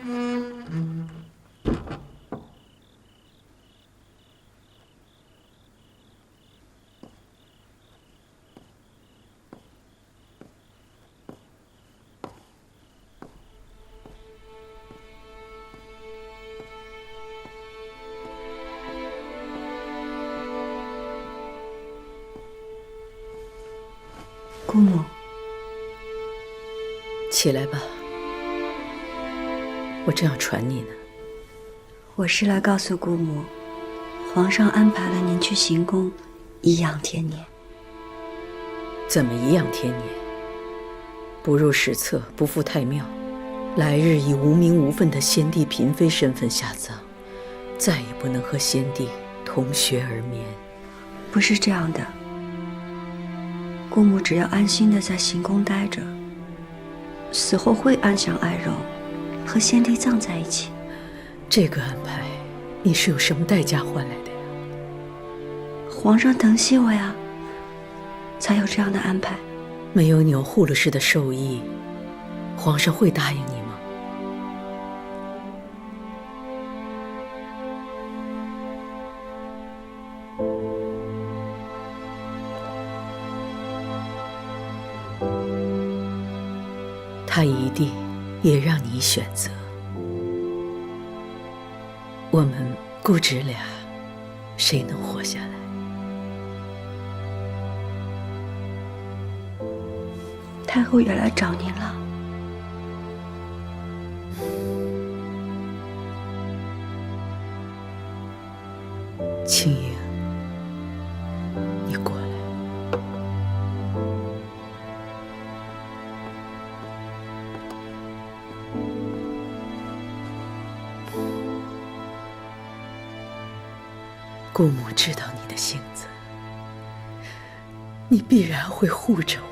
姑母，起来吧，我正要传你呢。我是来告诉姑母，皇上安排了您去行宫颐养天年。怎么颐养天年？不入史册，不赴太庙，来日以无名无分的先帝嫔妃身份下葬，再也不能和先帝同穴而眠。不是这样的，姑母只要安心的在行宫待着，死后会安享爱容，和先帝葬在一起。这个安排，你是有什么代价换来的呀？皇上疼惜我呀，才有这样的安排。没有钮祜禄氏的授意，皇上会答应你吗？他一定也让你选择。我们姑侄俩，谁能活下来？太后也来找您了。青莹，你过来。姑母知道你的性子，你必然会护着我，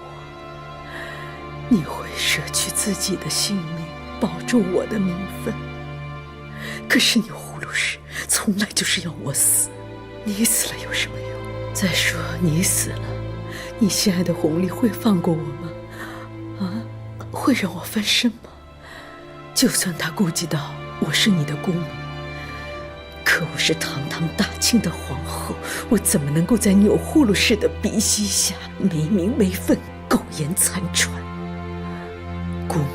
你会舍去自己的性命，保住我的名分。可是你祜禄氏从来就是要我死，你死了有什么用？再说你死了，你心爱的弘历会放过我吗？啊，会让我翻身吗？就算他顾及到我是你的姑母，可我是堂堂大清的皇后，我怎么能够在钮祜禄氏的鼻息下没名没分、苟延残喘？姑母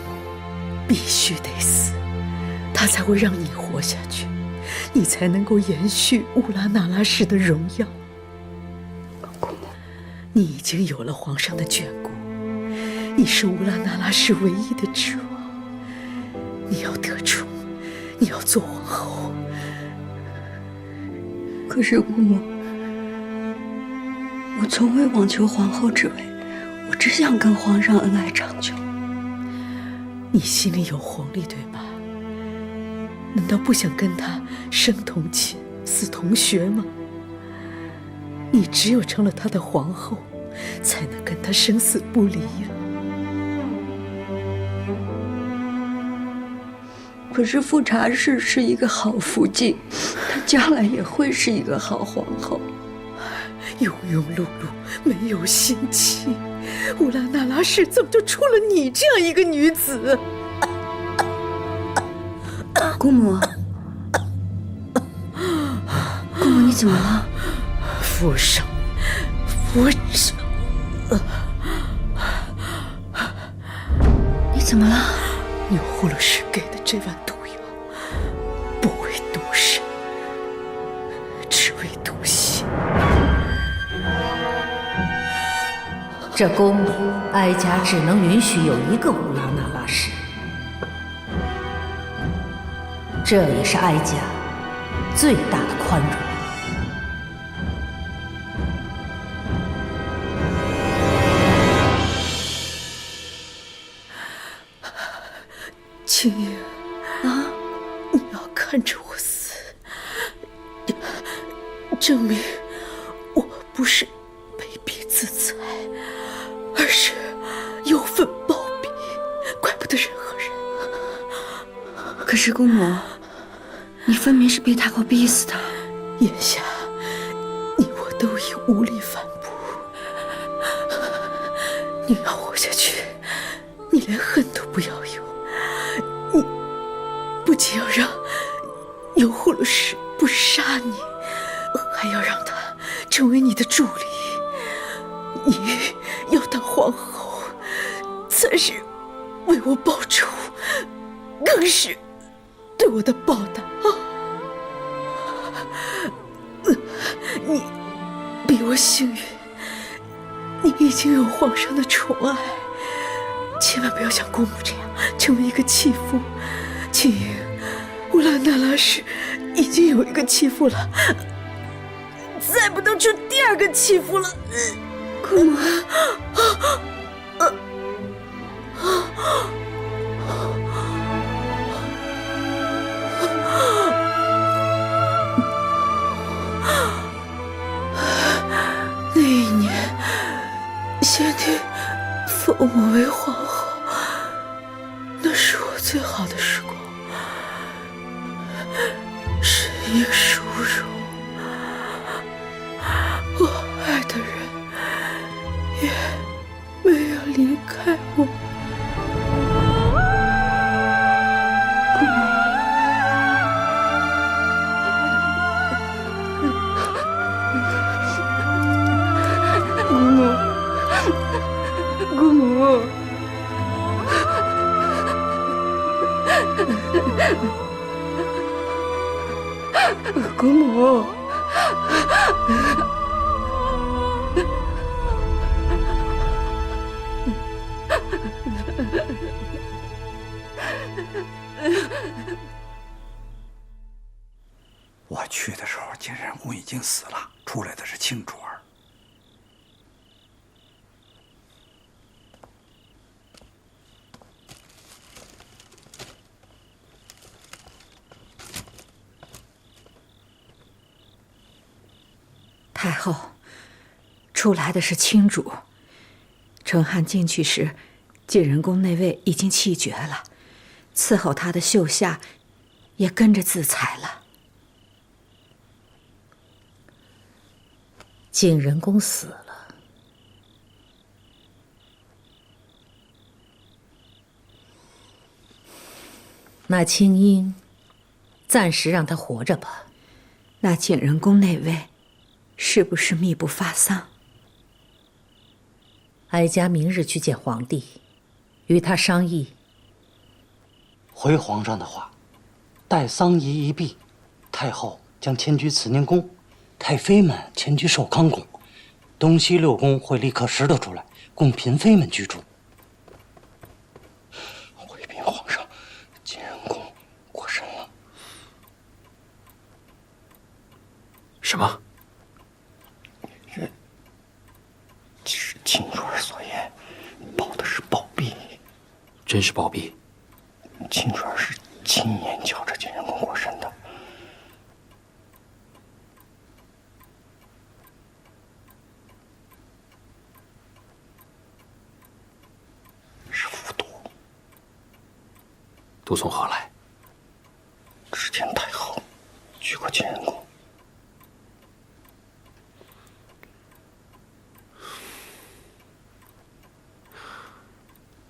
必须得死，他才会让你活下去，你才能够延续乌拉那拉氏的荣耀。姑母，你已经有了皇上的眷顾，你是乌拉那拉氏唯一的指望。你要得宠，你要做皇后。可是姑母，我从未妄求皇后之位，我只想跟皇上恩爱长久。你心里有弘历，对吧？难道不想跟他生同寝，死同穴吗？你只有成了他的皇后，才能跟他生死不离呀。可是富察氏是一个好福晋，她将来也会是一个好皇后。庸庸碌碌，没有心气，乌拉那拉氏怎么就出了你这样一个女子？姑母，姑母，你怎么了？福生，福生，你怎么了？钮祜禄氏给的这碗毒药，不为毒身，只为毒心。这宫里，哀家只能允许有一个乌拉那拉氏，这也是哀家最大的宽容。青莹啊，你要看着我死，证明我不是卑鄙自裁，而是有份包庇，怪不得任何人。可是姑母，你分明是被太后逼死的。眼下你我都已无力反驳，你要活下去，你连恨都不要有。不仅要让有葫芦氏不杀你，还要让他成为你的助理。你要当皇后，才是为我报仇，更是对我的报答啊！你比我幸运，你已经有皇上的宠爱，千万不要像公母这样成为一个弃妇。青莹，乌拉那拉氏已经有一个弃妇了，再不能出第二个弃妇了。姑母，那一年，先帝封我为皇后，那是我最好的时光，身应殊荣。我爱的人也没有离开我。姑母，姑母，姑母。我去的时候，景仁公已经死了，出来的是庆主儿。太后，出来的是亲主。成汉进去时，景仁宫那位已经气绝了，伺候他的秀夏也跟着自裁了。景仁公死了，那青樱暂时让他活着吧。那景仁宫那位是不是密不发丧？哀家明日去见皇帝，与他商议。回皇上的话，待丧仪一毕，太后将迁居慈宁宫，太妃们迁居寿康宫，东西六宫会立刻拾掇出来，供嫔妃们居住。回禀皇上，景仁公过身了。什么？是秦主儿所言，保的是宝璧。真是宝璧？秦主儿是亲眼瞧着景仁公过身的。是服毒。毒从何来？之前太后去过景仁公。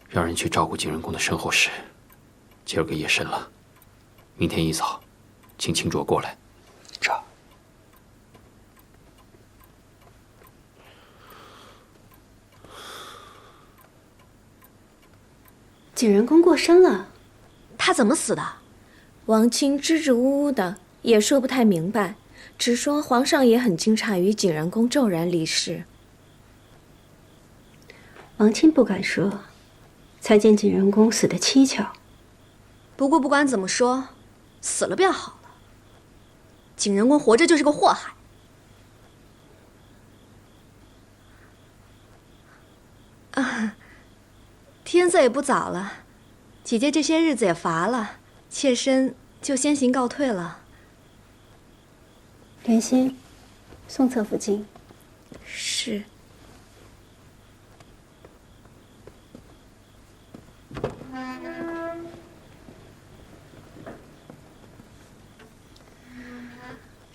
让人去照顾景仁公的身后事。今儿个夜深了，明天一早，请清卓过来。这。景仁公过身了，他怎么死的？王清支支吾吾的，也说不太明白，只说皇上也很惊诧于景仁公骤然离世。王清不敢说，才见景仁公死得蹊跷。不过不管怎么说，死了便好了。景仁公活着就是个祸害。啊，天色也不早了，姐姐这些日子也乏了，妾身就先行告退了。莲心，送侧福晋。是。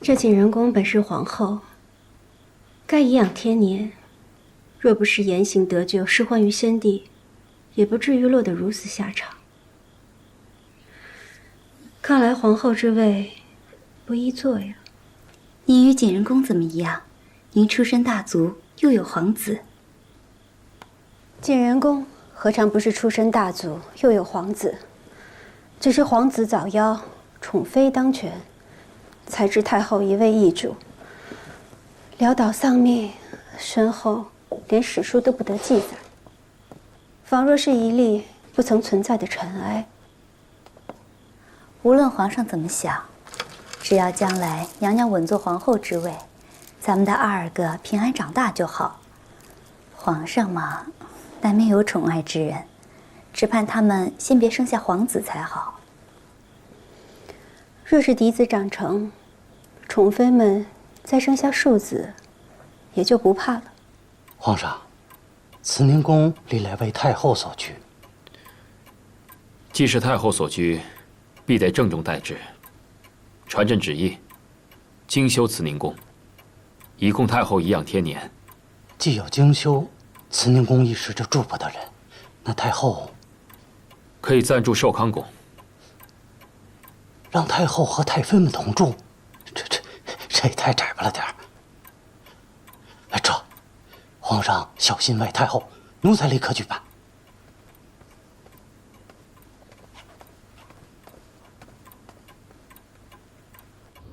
这景仁公本是皇后，该颐养天年，若不是言行得救，失欢于先帝，也不至于落得如此下场。看来皇后之位不易做呀。您与景仁公怎么一样？您出身大族，又有皇子。景仁公何尝不是出身大族，又有皇子？只是皇子早夭，宠妃当权，才知太后一味易主，潦倒丧命，身后连史书都不得记载，仿若是一粒不曾存在的尘埃。无论皇上怎么想，只要将来娘娘稳坐皇后之位，咱们的2个平安长大就好。皇上嘛，难免有宠爱之人，只盼他们先别生下皇子才好。若是嫡子长成，宠妃们再生下庶子，也就不怕了。皇上，慈宁宫历来为太后所居，既是太后所居，必得郑重待之。传朕旨意，精修慈宁宫，以供太后颐养天年。既有精修慈宁宫一时就住不得人，那太后可以暂住寿康宫。让太后和太妃们同住，这也太窄巴了点儿。哎，皇上小心外太后，奴才立刻去办。